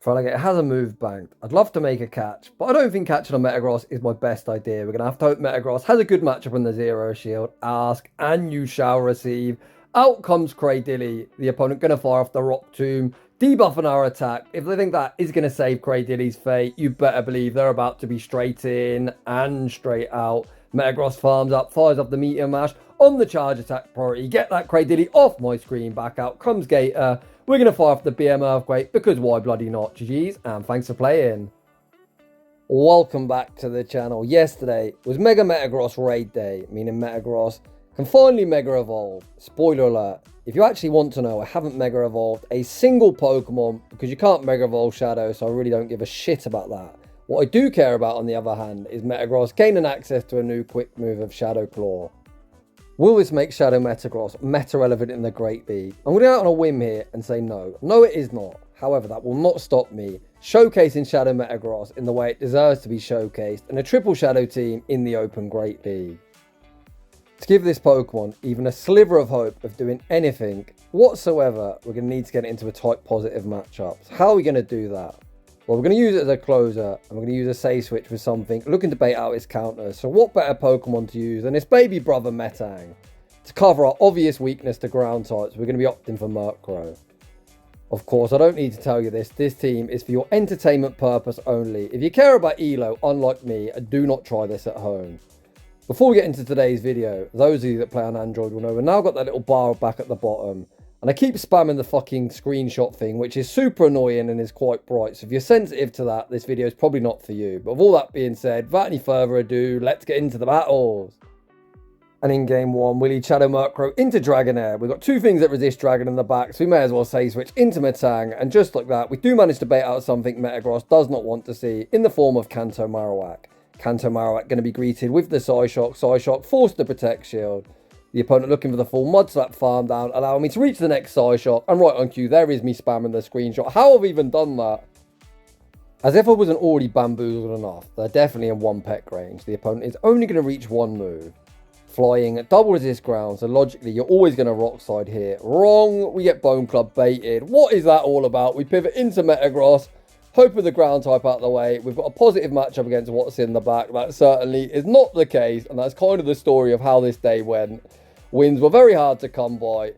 It has a move banked. I'd love to make a catch, but I don't think catching on Metagross is my best idea. We're going to have to hope Metagross has a good matchup on the Zero Shield. Ask, and you shall receive. Out comes Cradilly. The opponent going to fire off the Rock Tomb, debuffing our attack. If they think that is going to save Cradilly's fate, you better believe they're about to be straight in and straight out. Metagross farms up, fires off the Meteor Mash on the charge attack priority. Get that Cradilly off my screen. Back out comes Gator. We're going to fire off the BM Earthquake because why bloody not? GG's and thanks for playing. Welcome back to the channel. Yesterday was Mega Metagross raid day, meaning Metagross can finally Mega Evolve. Spoiler alert, if you actually want to know, I haven't Mega Evolved a single Pokemon because you can't Mega Evolve Shadow, so I really don't give a shit about that. What I do care about, on the other hand, is Metagross gaining access to a new quick move of Shadow Claw. Will this make Shadow Metagross meta-relevant in the Great League? I'm going to go out on a whim here and say no. No, it is not. However, that will not stop me showcasing Shadow Metagross in the way it deserves to be showcased in a triple Shadow team in the Open Great League. To give this Pokemon even a sliver of hope of doing anything whatsoever, we're going to need to get it into a type positive matchup. So how are we going to do that? Well, we're going to use it as a closer, and we're going to use a save switch with something, looking to bait out its counters. So what better Pokemon to use than its baby brother Metang? To cover our obvious weakness to ground types, we're going to be opting for Murkrow. Of course, I don't need to tell you this team is for your entertainment purpose only. If you care about ELO, unlike me, do not try this at home. Before we get into today's video, those of you that play on Android will know we've now got that little bar back at the bottom. And I keep spamming the fucking screenshot thing, which is super annoying and is quite bright. So if you're sensitive to that, this video is probably not for you. But with all that being said, without any further ado, let's get into the battles. And in game one, we lead Shadow Murkrow into Dragonair. We've got two things that resist Dragon in the back, so we may as well say switch into Metang. And just like that, we do manage to bait out something Metagross does not want to see in the form of Kanto Marowak. Kanto Marowak going to be greeted with the Psyshock. Psyshock forced the Protect Shield. The opponent looking for the full Mud Slap farm down, allowing me to reach the next Psyshock. And right on cue, there is me spamming the screenshot. How have I even done that? As if I wasn't already bamboozled enough, they're definitely in one peck range. The opponent is only going to reach one move. Flying at double resist ground, so logically you're always going to Rock Slide here. Wrong, we get Bone Club baited. What is that all about? We pivot into Metagross, hoping the ground type out of the way. We've got a positive matchup against what's in the back. That certainly is not the case, and that's kind of the story of how this day went. Wins were very hard to come by.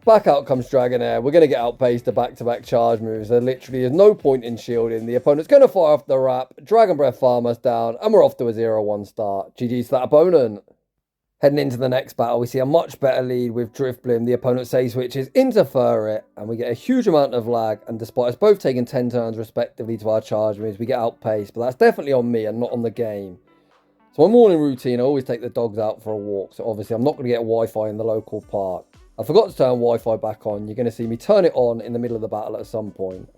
Back out comes Dragonair. We're going to get outpaced to back-to-back charge moves. There literally is no point in shielding. The opponent's going to fire off the wrap. Dragon Breath farm us down. And we're off to a 0-1 start. GG's to that opponent. Heading into the next battle, we see a much better lead with Drifblim. The opponent save switches into Furret. And we get a huge amount of lag. And despite us both taking 10 turns respectively to our charge moves, we get outpaced. But that's definitely on me and not on the game. So my morning routine, I always take the dogs out for a walk. So obviously I'm not going to get Wi-Fi in the local park. I forgot to turn Wi-Fi back on. You're going to see me turn it on in the middle of the battle at some point.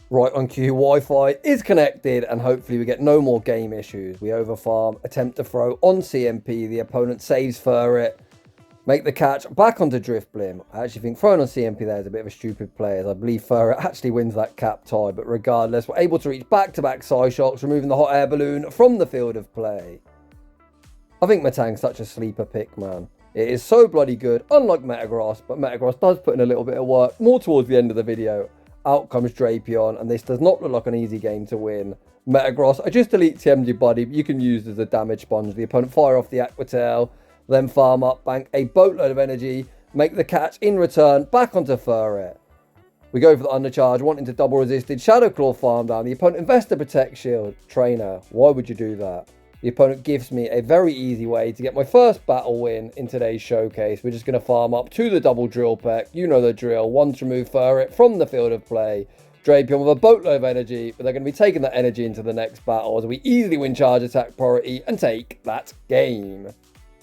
Right on cue, Wi-Fi is connected and hopefully we get no more game issues. We overfarm, attempt to throw on CMP. The opponent saves Furret. Make the catch back onto Drifblim. I actually think throwing on CMP there is a bit of a stupid play, as I believe Furret actually wins that cap tie. But regardless, we're able to reach back-to-back Psyshocks, removing the hot air balloon from the field of play. I think Metang's such a sleeper pick, man. It is so bloody good, unlike Metagross, but Metagross does put in a little bit of work more towards the end of the video. Out comes Drapion, and this does not look like an easy game to win. Metagross, I just delete TM'd you, buddy, but you can use it as a damage sponge. The opponent fire off the Aqua Tail, then farm up, bank a boatload of energy, make the catch in return, back onto Furret. We go for the undercharge, wanting to double resisted Shadow Claw farm down. The opponent invests the Protect Shield. Trainer, why would you do that? The opponent gives me a very easy way to get my first battle win in today's showcase. We're just going to farm up to the double drill peck. You know the drill. One to remove Furret from the field of play. Drapion with a boatload of energy, but they're going to be taking that energy into the next battle as we easily win charge attack priority and take that game.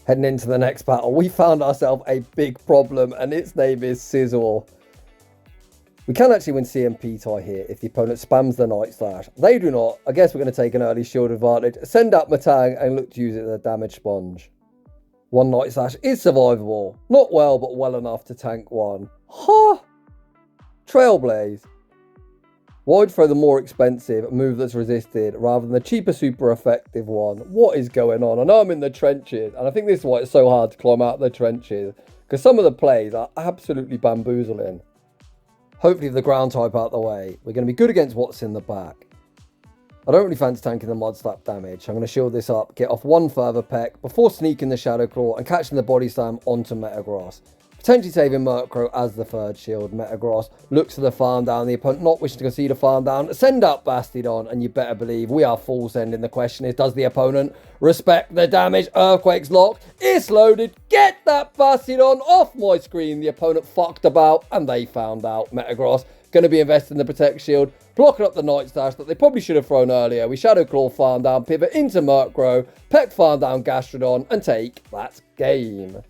Heading into the next battle, we found ourselves a big problem, and its name is Sizzle. We can actually win CMP tie here if the opponent spams the Night Slash. They do not. I guess we're going to take an early shield advantage, send out Metang and look to use it as a damage sponge. One Night Slash is survivable. Not well, but well enough to tank one. Ha! Trailblaze. Why'd throw the more expensive move that's resisted rather than the cheaper super effective one? What is going on? I know I'm in the trenches, and I think this is why it's so hard to climb out of the trenches, because some of the plays are absolutely bamboozling. Hopefully the ground type out the way. We're going to be good against what's in the back. I don't really fancy tanking the Mud Slap damage. I'm going to shield this up, get off one further peck before sneaking the Shadow Claw and catching the Body Slam onto Metagross. Potentially saving Murkrow as the third shield. Metagross looks for the farm down. The opponent not wishing to concede a farm down. Send out Bastiodon, and you better believe we are full sending. The question is, does the opponent respect the damage? Earthquake's locked. It's loaded. Get that Bastiodon off my screen. The opponent fucked about, and they found out. Metagross going to be invested in the Protect Shield, blocking up the Night Stash that they probably should have thrown earlier. We Shadow Claw farm down, pivot into Murkrow, Peck farm down Gastrodon, and take that game.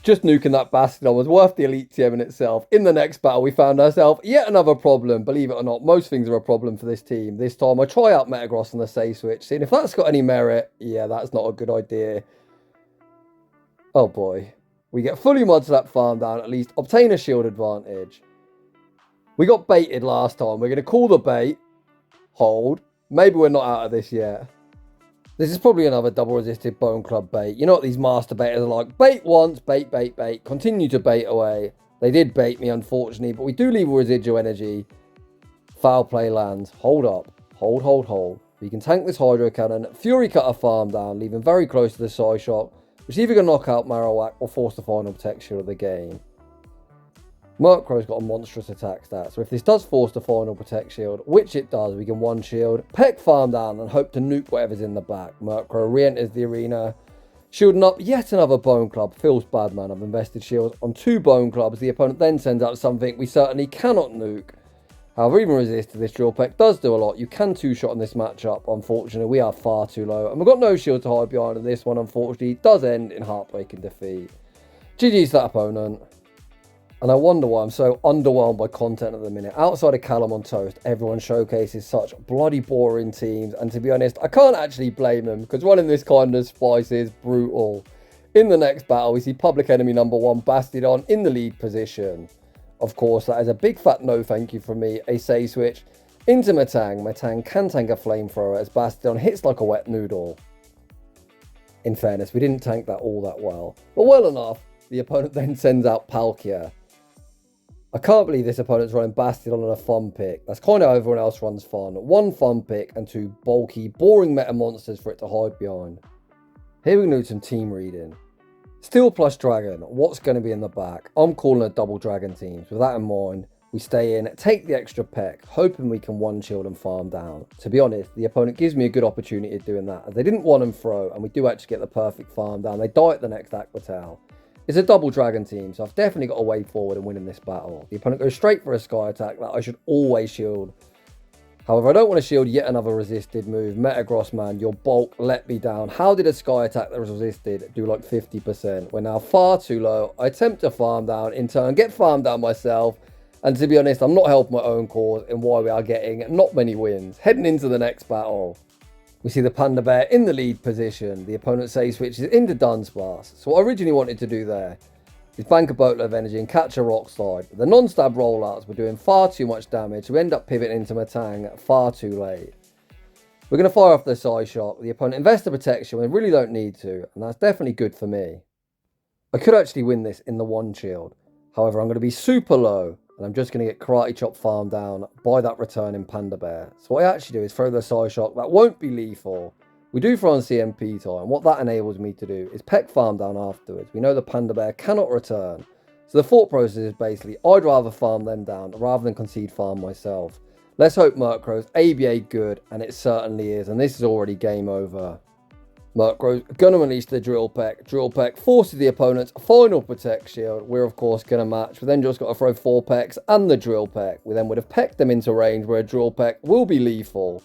Just nuking that Bastiodon was worth the Elite TM in itself. In the next battle, we found ourselves yet another problem. Believe it or not, most things are a problem for this team. This time, I try out Metagross on the Say Switch, seeing if that's got any merit. Yeah, that's not a good idea. Oh boy. We get fully Mud Slap farm down, at least obtain a shield advantage. We got baited last time. We're going to call the bait. Hold. Maybe we're not out of this yet. This is probably another double resisted Bone Club bait. You know what these master baiters are like. Bait once, bait, bait, bait. Continue to bait away. They did bait me, unfortunately, but we do leave a residual energy. Foul play lands. Hold up. Hold, hold, hold. We can tank this Hydro Cannon. Fury Cutter farm down, leaving very close to the Psyshock, which is either going to knock out Marowak or force the final protection of the game. Murkrow's got a monstrous attack stat, so if this does force the final Protect Shield, which it does, we can one shield, Peck farm down and hope to nuke whatever's in the back. Murkrow re-enters the arena, shielding up yet another Bone Club. Feels bad, man. I've invested shields on 2 Bone Clubs. The opponent then sends out something we certainly cannot nuke. However, even resisted, this Drill Peck does do a lot. You can 2-shot in this matchup. Unfortunately, we are far too low, and we've got no shield to hide behind, and this one, unfortunately, does end in heartbreaking defeat. GG's that opponent. And I wonder why I'm so underwhelmed by content at the minute. Outside of Callum on Toast, everyone showcases such bloody boring teams. And to be honest, I can't actually blame them, because running this kind of spice is brutal. In the next battle, we see public enemy number 1, Bastiodon, in the lead position. Of course, that is a big fat no thank you from me. A Say Switch into Metang. Metang can tank a Flamethrower as Bastiodon hits like a wet noodle. In fairness, we didn't tank that all that well. But well enough, the opponent then sends out Palkia. I can't believe this opponent's running Bastiodon on a fun pick. That's kind of how everyone else runs fun. 1 fun pick and 2 bulky, boring meta monsters for it to hide behind. Here we can do some team reading. Steel plus Dragon. What's going to be in the back? I'm calling a double Dragon teams. With that in mind, we stay in, take the extra peck, hoping we can one shield and farm down. To be honest, the opponent gives me a good opportunity of doing that, as they didn't one and throw, and we do actually get the perfect farm down. They die at the next Aqua Tail. It's a double Dragon team, so I've definitely got a way forward in winning this battle. The opponent goes straight for a Sky Attack that I should always shield. However, I don't want to shield yet another resisted move. Metagross, man, your bulk let me down. How did a Sky Attack that was resisted do like 50%? We're now far too low. I attempt to farm down, in turn get farmed down myself. And to be honest, I'm not helping my own cause in why we are getting not many wins. Heading into the next battle. We see the Panda Bear in the lead position. The opponent Say switches into Dunsparce. So what I originally wanted to do there is bank a boatload of energy and catch a Rock Slide. But the non-stab rollouts were doing far too much damage, so we end up pivoting into Metang far too late. We're going to fire off the Psyshock. The opponent invests the protection when they really don't need to, and that's definitely good for me. I could actually win this in the one shield. However, I'm going to be super low, and I'm just going to get Karate Chop farmed down by that returning Panda Bear. So what I actually do is throw the Psyshock. That won't be lethal. We do throw on CMP time. What that enables me to do is peck farm down afterwards. We know the Panda Bear cannot return. So the thought process is basically, I'd rather farm them down rather than concede farm myself. Let's hope Murkrow's ABA good, and it certainly is. And this is already game over. Murkrow's going to release the Drill Peck. Drill Peck forces the opponent's final Protect Shield. We're, of course, going to match. We then just got to throw 4 Pecks and the Drill Peck. We then would have pecked them into range where a Drill Peck will be lethal.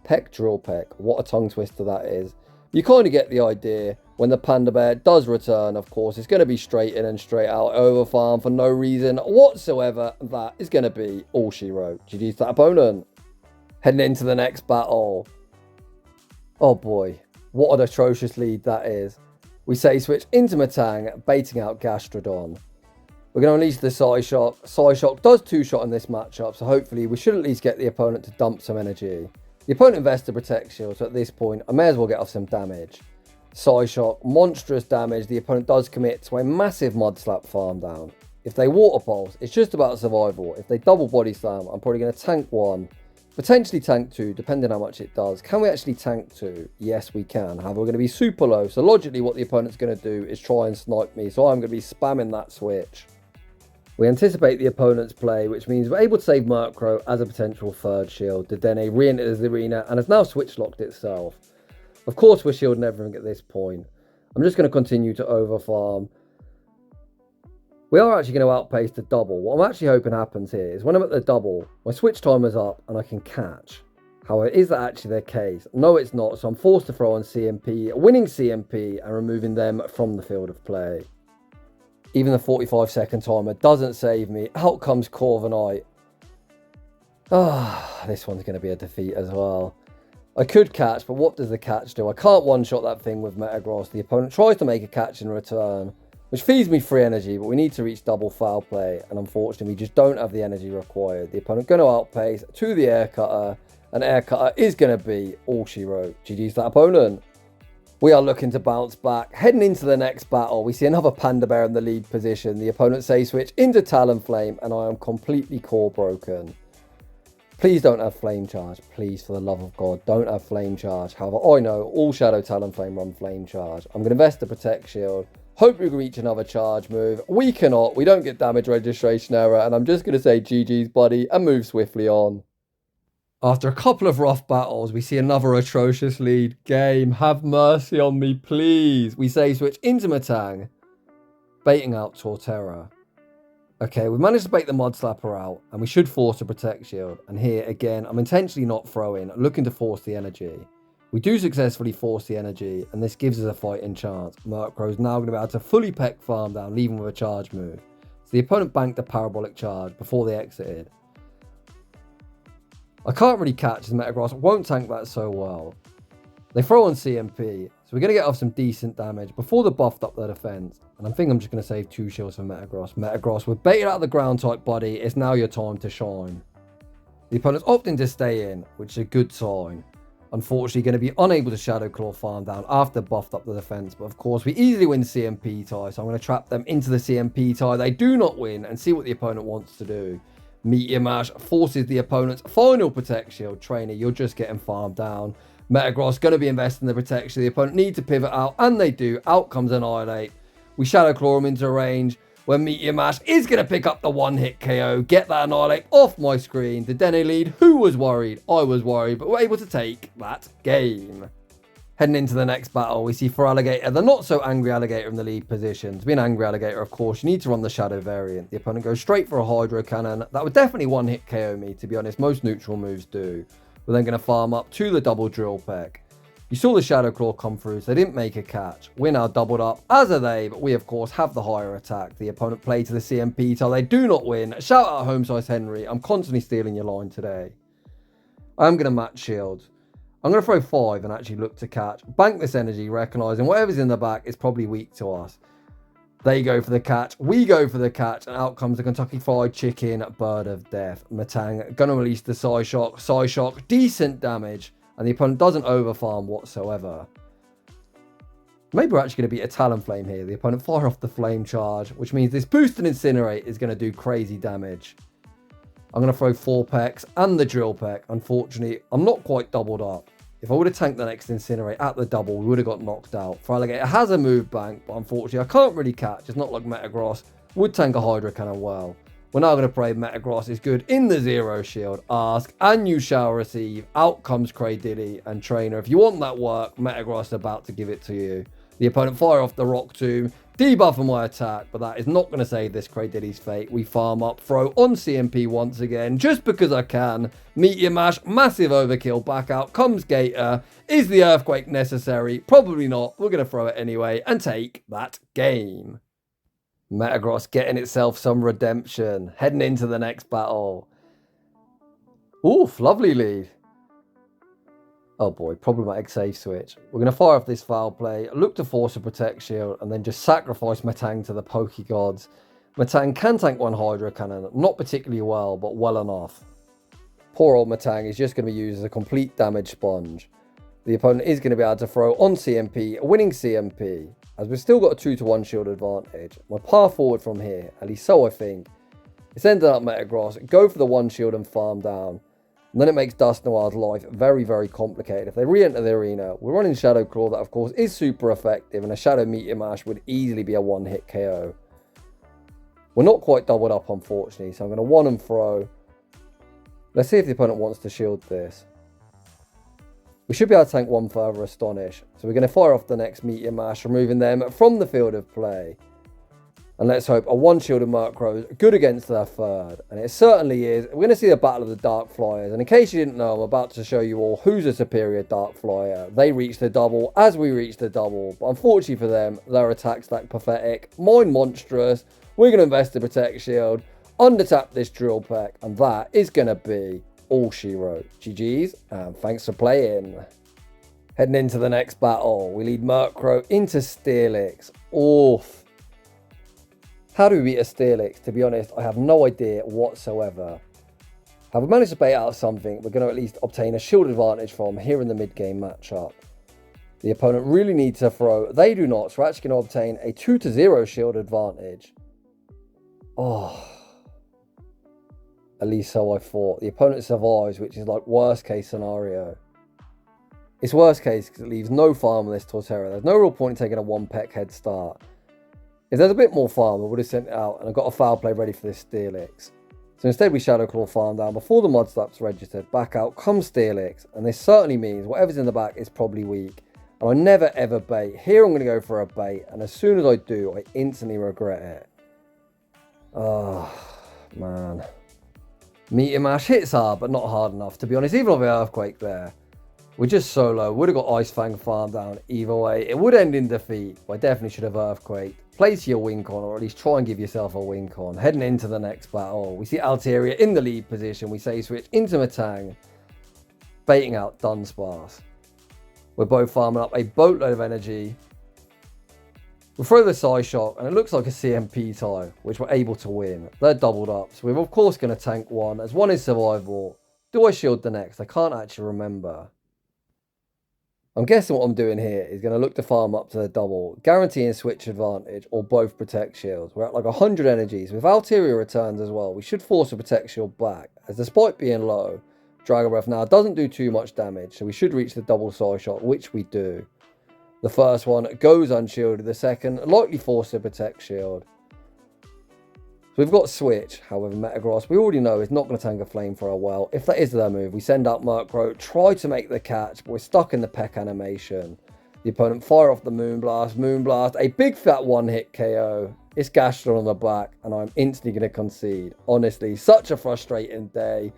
Peck, Drill Peck. What a tongue twister that is. You kind of get the idea. When the Panda Bear does return, of course, it's going to be straight in and straight out over farm for no reason whatsoever. That is going to be all she wrote. GG's to that opponent. Heading into the next battle. Oh boy. What an atrocious lead that is. We Say switch into Metang, baiting out Gastrodon. We're going to release the Psyshock. Psyshock does 2-shot in this matchup, so hopefully we should at least get the opponent to dump some energy. The opponent invests the Protect Shield, so at this point I may as well get off some damage. Psyshock, monstrous damage. The opponent does commit to a massive Mud Slap farm down. If they water pulse, it's just about survival. If they double body slam, I'm probably going to tank 1, potentially tank 2, depending how much it does. Can we actually tank 2? Yes, we can. However, we're going to be super low. So logically, what the opponent's going to do is try and snipe me. So I'm going to be spamming that switch. We anticipate the opponent's play, which means we're able to save Murkrow as a potential third shield. Dedenne re-enters the arena and has now switch locked itself. Of course, we're shielding everything at this point. I'm just going to continue to overfarm. We are actually going to outpace the double. What I'm actually hoping happens here is when I'm at the double, my switch timer's up and I can catch. However, is that actually the case? No, it's not. So I'm forced to throw on CMP, winning CMP and removing them from the field of play. Even the 45-second timer doesn't save me. Out comes Corviknight. This one's going to be a defeat as well. I could catch, but what does the catch do? I can't one-shot that thing with Metagross. The opponent tries to make a catch in return, which feeds me free energy, but we need to reach double foul play, and unfortunately, we just don't have the energy required. The opponent going to outpace to the air cutter, and air cutter is going to be all she wrote. GG's that opponent. We are looking to bounce back. Heading into the next battle, we see another Panda Bear in the lead position. The opponent say switch into Talonflame, and I am completely core broken. Please don't have Flame Charge. Please, for the love of God, don't have Flame Charge. However, I know all Shadow Talonflame run Flame Charge. I'm going to invest the Protect Shield. Hope we can reach another charge move. We cannot. We don't get damage registration error, and I'm just going to say GG's, buddy, and move swiftly on. After a couple of rough battles, we see another atrocious lead. Game, have mercy on me, please. We say switch into Metang, baiting out Torterra. Okay, we've managed to bait the Mud Slapper out, and we should force a Protect Shield. And here, again, I'm intentionally not throwing, looking to force the energy. We do successfully force the energy, and this gives us a fighting chance. Murkrow's now going to be able to fully peck farm down, leaving with a charge move. So the opponent banked a Parabolic Charge before they exited. I can't really catch as Metagross won't tank that so well. They throw on CMP, so we're going to get off some decent damage before they buffed up their defense. And I think I'm just going to save 2 shields for Metagross. Metagross, we're baited out of the ground type, buddy. It's now your time to shine. The opponent's opting to stay in, which is a good sign. Unfortunately, going to be unable to Shadow Claw farm down after buffed up the defense. But of course, we easily win CMP tie, so I'm going to trap them into the CMP tie. They do not win, and see what the opponent wants to do. Meteor Mash forces the opponent's final Protect Shield. Trainer, you're just getting farmed down. Metagross going to be investing in the protection. The opponent need to pivot out, and they do. Out comes Annihilate. We Shadow Claw him into range, where Meteor Mash is going to pick up the one-hit KO. Get that Annihilate off my screen. The Dedenne lead, who was worried? I was worried, but we're able to take that game. Heading into the next battle, we see for Alligator, the not so angry Alligator in the lead position. To be an angry Alligator, of course, you need to run the Shadow variant. The opponent goes straight for a Hydro Cannon. That would definitely one-hit KO me, to be honest. Most neutral moves do. We're then going to farm up to the double Drill Peck. You saw the Shadow Claw come through, so they didn't make a catch. We're now doubled up, as are they, but we, of course, have the higher attack. The opponent played to the CMP till they do not win. Shout out Home Size Henry. I'm constantly stealing your line today. I'm going to match shields. I'm going to throw 5 and actually look to catch. Bank this energy, recognising whatever's in the back is probably weak to us. They go for the catch. We go for the catch. And out comes the Kentucky Fried Chicken Bird of Death. Metang going to release the Psyshock. Psyshock, decent damage. And the opponent doesn't overfarm whatsoever. Maybe we're actually going to beat a Talonflame here. The opponent fire off the Flame Charge, which means this boosted Incinerate is going to do crazy damage. I'm going to throw 4 pecks and the Drill Peck. Unfortunately, I'm not quite doubled up. If I would have tanked the next Incinerate at the double, we would have got knocked out. For Alligator has a move bank, but unfortunately, I can't really catch. It's not like Metagross would tank a Hydro Cannon well. We're now going to pray Metagross is good in the Zero Shield. Ask, and you shall receive. Out comes Cradilly and Trainer. If you want that work, Metagross is about to give it to you. The opponent fire off the Rock Tomb. Debuff on my attack, but that is not going to save this Cradilly's fate. We farm up, throw on CMP once again, just because I can. Meteor Mash, massive overkill, back out comes Gator. Is the Earthquake necessary? Probably not. We're going to throw it anyway and take that game. Metagross getting itself some redemption. Heading into the next battle. Oof, lovely lead. Oh boy, problematic save switch. We're going to fire off this foul play, look to force a Protect Shield, and then just sacrifice Metang to the Poke Gods. Metang can tank 1 Hydro Cannon, not particularly well, but well enough. Poor old Metang is just going to be used as a complete damage sponge. The opponent is going to be able to throw on CMP, winning CMP, as we've still got a 2-to-1 shield advantage. My path forward from here, at least so I think, it's ended up Metagross, go for the 1 shield and farm down. And then it makes Dusknoir's life very, very complicated. If they re-enter the arena, we're running Shadow Claw that of course is super effective, and a Shadow Meteor Mash would easily be a 1-hit KO. We're not quite doubled up unfortunately, so I'm going to 1 and throw. Let's see if the opponent wants to shield this. We should be able to tank 1 further Astonish. So we're going to fire off the next Meteor Mash, removing them from the field of play. And let's hope a 1-shielded Murkrow is good against their third. And it certainly is. We're going to see the battle of the Dark Flyers. And in case you didn't know, I'm about to show you all who's a superior Dark Flyer. They reach the double as we reach the double. But unfortunately for them, their attack stack pathetic. Mine monstrous. We're going to invest the Protect Shield. Undertap this Drill Peck. And that is going to be all she wrote. GG's and thanks for playing. Heading into the next battle, we lead Murkrow into Steelix. Oof. How do we beat a Steelix? To be honest, I have no idea whatsoever. Have we managed to bait out something we're going to at least obtain a shield advantage from here in the mid-game matchup? The opponent really needs to throw. They do not, so we're actually going to obtain a 2-0 shield advantage. Oh. At least so I thought. The opponent survives, which is like worst case scenario. It's worst case because it leaves no farm on this Torterra. There's no real point in taking a 1-peck head start. If there's a bit more farm, I would have sent it out and I've got a foul play ready for this Steelix. So instead we Shadow Claw farm down before the Mud Slap's registered. Back out comes Steelix, and this certainly means whatever's in the back is probably weak. And I never ever bait. Here I'm going to go for a bait, and as soon as I do, I instantly regret it. Oh, man. Meteor Mash hits hard, but not hard enough, to be honest. Even with the Earthquake there, we're just so low. Would have got Ice Fang farm down either way. It would end in defeat, but I definitely should have Earthquaked. Place your wink on, or at least try and give yourself a wink on. Heading into the next battle, we see Altaria in the lead position. We say switch into Metang, baiting out Dunsparce. We're both farming up a boatload of energy. We'll throw the Psyshock, and it looks like a CMP tie, which we're able to win. They're doubled up, so we're of course going to tank 1, as 1 is survival. Do I shield the next? I can't actually remember. I'm guessing what I'm doing here is going to look to farm up to the double, guaranteeing switch advantage or both Protect Shields. We're at like 100 energies. With Altaria returns as well, we should force a Protect Shield back, as despite being low, Dragon Breath now doesn't do too much damage, so we should reach the double Psyshock, which we do. The first one goes unshielded, the second likely force a Protect Shield. So we've got Switch, however Metagross we already know is not going to tank a flame for a while. If that is their move, we send out Murkrow, try to make the catch, but we're stuck in the peck animation. The opponent fire off the Moonblast, a big fat 1-hit KO. It's Gastron on the back, and I'm instantly going to concede. Honestly, such a frustrating day.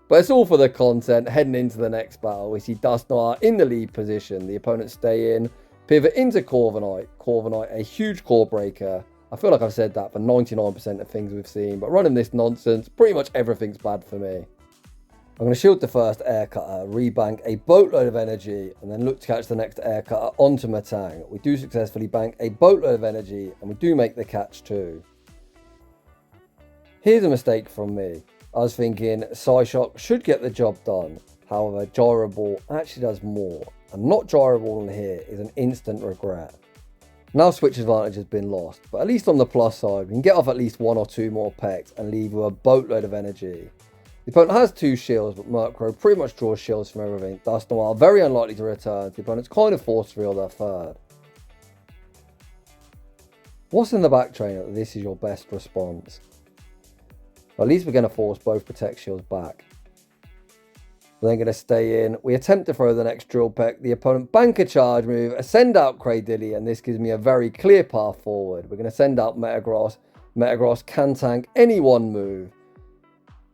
But it's all for the content. Heading into the next battle, we see Dusknoir in the lead position. The opponent stay in, pivot into Corviknight. Corviknight, a huge core breaker. I feel like I've said that for 99% of things we've seen, but running this nonsense, pretty much everything's bad for me. I'm going to shield the first Air Cutter, rebank a boatload of energy, and then look to catch the next Air Cutter onto Metang. We do successfully bank a boatload of energy, and we do make the catch too. Here's a mistake from me. I was thinking Psyshock should get the job done. However, Gyro Ball actually does more, and not Gyro Ball in here is an instant regret. Now switch advantage has been lost, but at least on the plus side, we can get off at least 1 or 2 more pecks and leave with a boatload of energy. The opponent has 2 shields, but Murkrow pretty much draws shields from everything. Dusknoir very unlikely to return, so the opponent's kind of forced to reel their third. What's in the back trainer that this is your best response? Well, at least we're going to force both Protect Shields back. We're then going to stay in. We attempt to throw the next Drill Peck. The opponent bank a charge move, send out Cradilly, and this gives me a very clear path forward. We're going to send out Metagross. Metagross can tank any one move.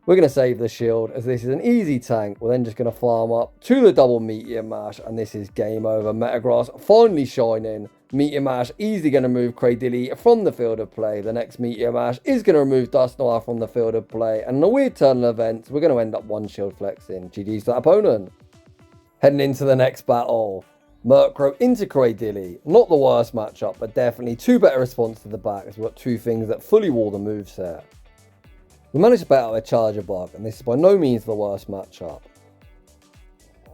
We're going to save the shield, as this is an easy tank. We're then just going to farm up to the double Meteor Mash, and this is game over. Metagross finally shining. Meteor Mash easily going to move Cradilly from the field of play. The next Meteor Mash is going to remove Dusknoir from the field of play. And in a weird turn of events, we're going to end up 1 shield flexing. GG's to that opponent. Heading into the next battle. Murkrow into Cradilly. Not the worst matchup, but definitely 2 better response to the back, as we've got 2 things that fully wall the moveset. We managed to bet out a Charger Bug, and this is by no means the worst matchup.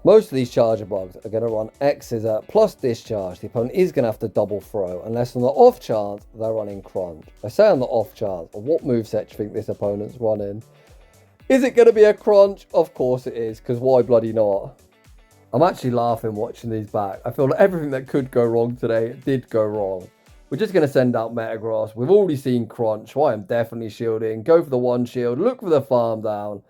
Most of these charger bugs are going to run X Scissor plus Discharge. The opponent is going to have to double throw, unless on the off chance they're running Crunch. I say on the off chance, but what moveset do you think this opponent's running? Is it going to be a Crunch? Of course it is, because why bloody not? I'm actually laughing watching these back. I feel like everything that could go wrong today did go wrong. We're just going to send out Metagross. We've already seen Crunch, so I am definitely shielding. Go for the one shield, look for the farm down,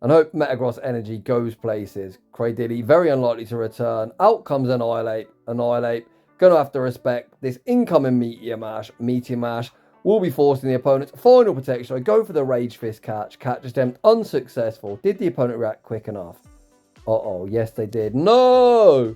and hope Metagross energy goes places. Cradilly, very unlikely to return. Out comes Annihilate. Annihilate, going to have to respect this incoming Meteor Mash. Meteor Mash will be forcing the opponent's final protection. I go for the Rage Fist catch. Catch attempt unsuccessful. Did the opponent react quick enough? Uh-oh, yes they did. No!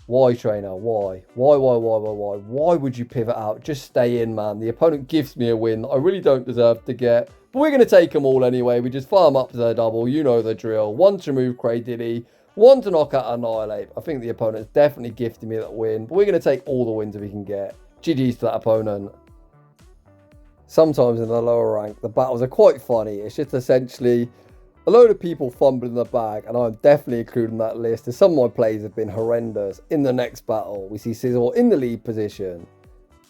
Why, trainer? Why? Why would you pivot out? Just stay in, man. The opponent gives me a win that I really don't deserve to get. But we're going to take them all anyway. We just farm up to their double. You know the drill. One to remove Cradilly. One to knock out Annihilate. I think the opponent's definitely gifted me that win. But we're going to take all the wins we can get. GG's to that opponent. Sometimes in the lower rank, the battles are quite funny. It's just essentially a load of people fumbling the bag, and I'm definitely including that list, as some of my plays have been horrendous. In the next battle, we see Sizzle in the lead position,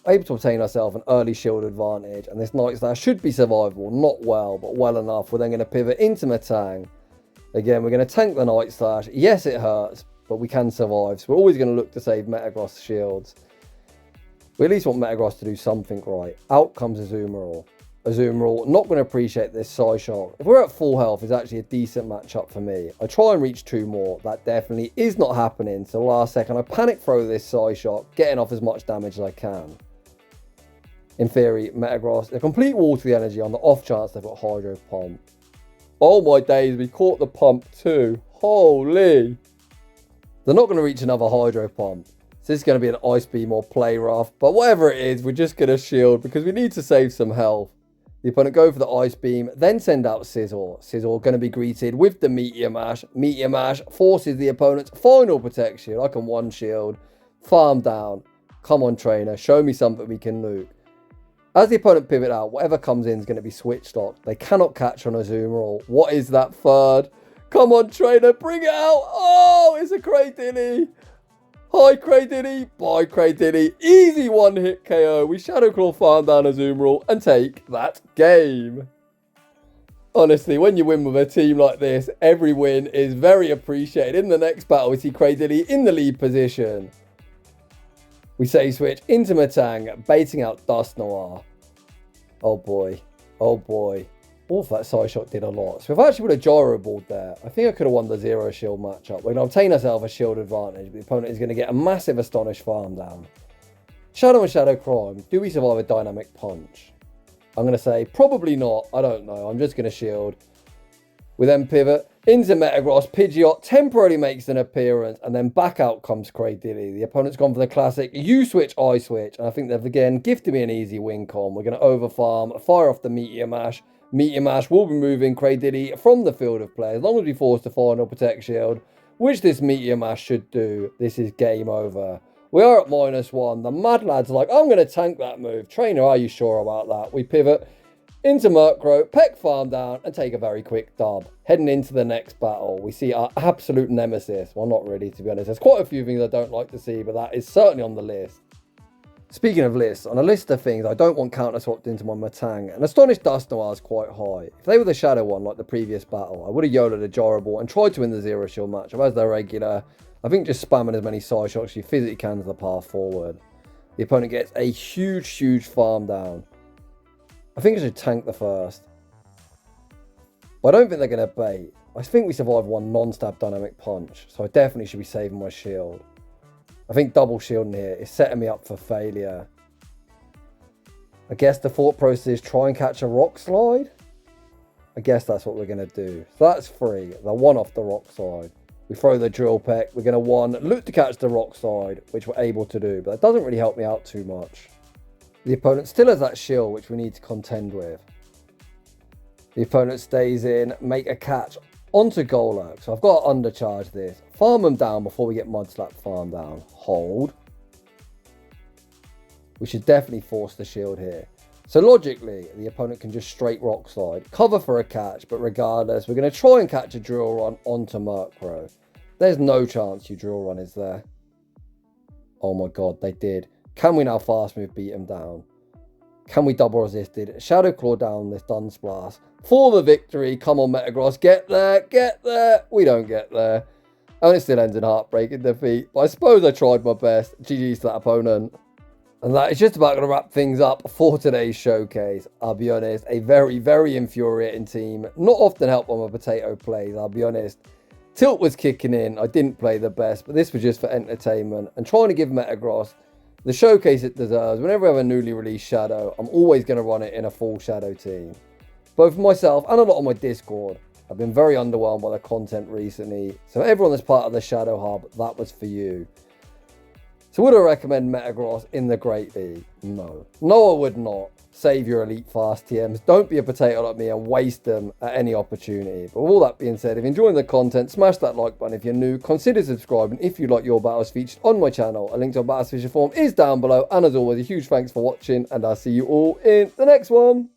able to obtain ourselves an early shield advantage, and this Night Slash should be survivable. Not well, but well enough. We're then going to pivot into Metang. Again, we're going to tank the Night Slash. Yes, it hurts, but we can survive, so we're always going to look to save Metagross shields. We at least want Metagross to do something right. Out comes Azumarill. Azumarill, not going to appreciate this Psyshock. If we're at full health, it's actually a decent matchup for me. I try and reach 2 more. That definitely is not happening. So last second, I panic throw this Psyshock, getting off as much damage as I can. In theory, Metagross, a complete wall to the energy on the off chance they've got Hydro Pump. Oh my days, we caught the pump too. Holy. They're not going to reach another Hydro Pump. So this is going to be an Ice Beam or Play Rough. But whatever it is, we're just going to shield because we need to save some health. The opponent go for the Ice Beam, then send out Sizzle. Sizzle going to be greeted with the Meteor Mash. Meteor Mash forces the opponent's final protection. I can one shield. Farm down. Come on, trainer. Show me something we can loot. As the opponent pivot out, whatever comes in is going to be switch stock. They cannot catch on Azumarill. What is that third? Come on, trainer. Bring it out. Oh, it's a Cradilly. Hi, Cradilly. Bye, Cradilly. Easy one-hit KO. We Shadow Claw farm down Azumarill and take that game. Honestly, when you win with a team like this, every win is very appreciated. In the next battle, we see Cradilly in the lead position. We save switch into Metang, baiting out Dust Noir. Oh boy. Oh boy. Oh, that Psyshock did a lot. So if I actually put a Gyro Ball there, I think I could have won the 0 shield matchup. We're going to obtain ourselves a shield advantage, but the opponent is going to get a massive Astonish farm down. Shadow and Shadow Crime. Do we survive a Dynamic Punch? I'm going to say probably not. I don't know. I'm just going to shield. We then pivot into Metagross. Pidgeot temporarily makes an appearance, and then back out comes Cradilly. The opponent's gone for the classic U-switch, I-switch, and I think they've again gifted me an easy win con. We're going to overfarm, fire off the Meteor Mash. Meteor Mash will be moving Cradilly from the field of play. As long as we force the final Protect Shield, which this Meteor Mash should do, this is game over. We are at -1. The Mad Lads are like, I'm going to tank that move. Trainer, are you sure about that? We pivot into Murkrow, peck farm down, and take a very quick dub. Heading into the next battle, we see our absolute nemesis. Well, not really, to be honest. There's quite a few things I don't like to see, but that is certainly on the list. Speaking of lists, on a list of things I don't want counter swapped into my Metang, and Astonished Dust Noir is quite high. If they were the Shadow one like the previous battle, I would have YOLO'd a Gyro Ball and tried to win the 0 shield matchup as their regular. I think just spamming as many side shots as you physically can is the path forward. The opponent gets a huge farm down. I think I should tank the first. But I don't think they're going to bait. I think we survived one non-stab Dynamic Punch, so I definitely should be saving my shield. I think double shielding here is setting me up for failure. I guess the thought process is try and catch a Rock Slide. I guess that's what we're going to do. So that's 3. The 1 off the Rock Slide. We throw the Drill Peck. We're going to 1 look to catch the Rock Slide, which we're able to do. But that doesn't really help me out too much. The opponent still has that shield, which we need to contend with. The opponent stays in, make a catch onto Golurk. So I've got to undercharge this. Farm them down before we get Mudslap farm down. Hold. We should definitely force the shield here. So logically, the opponent can just straight Rock Slide, cover for a catch, but regardless, we're going to try and catch a Drill Run onto Murkrow. There's no chance you drill run, is there? Oh my god, they did. Can we now fast move beat them down? Can we double resist it? Shadow Claw down this Dunsparce for the victory. Come on, Metagross. Get there. Get there. We don't get there. And it still ends in heartbreaking defeat. But I suppose I tried my best. GG's to that opponent. And that is just about going to wrap things up for today's showcase. I'll be honest, a very, very infuriating team. Not often helped by my potato plays, I'll be honest. Tilt was kicking in. I didn't play the best, but this was just for entertainment. And trying to give Metagross the showcase it deserves. Whenever I have a newly released Shadow, I'm always going to run it in a full Shadow team. Both myself and a lot on my Discord have been very underwhelmed by the content recently. So everyone that's part of the Shadow Hub, that was for you. So would I recommend Metagross in the Great League? No. No, I would not. Save your elite fast TMs. Don't be a potato like me and waste them at any opportunity. But with all that being said, if you're enjoying the content, smash that like button if you're new. Consider subscribing if you like your battles featured on my channel. A link to our battles feature form is down below. And as always, a huge thanks for watching. And I'll see you all in the next one.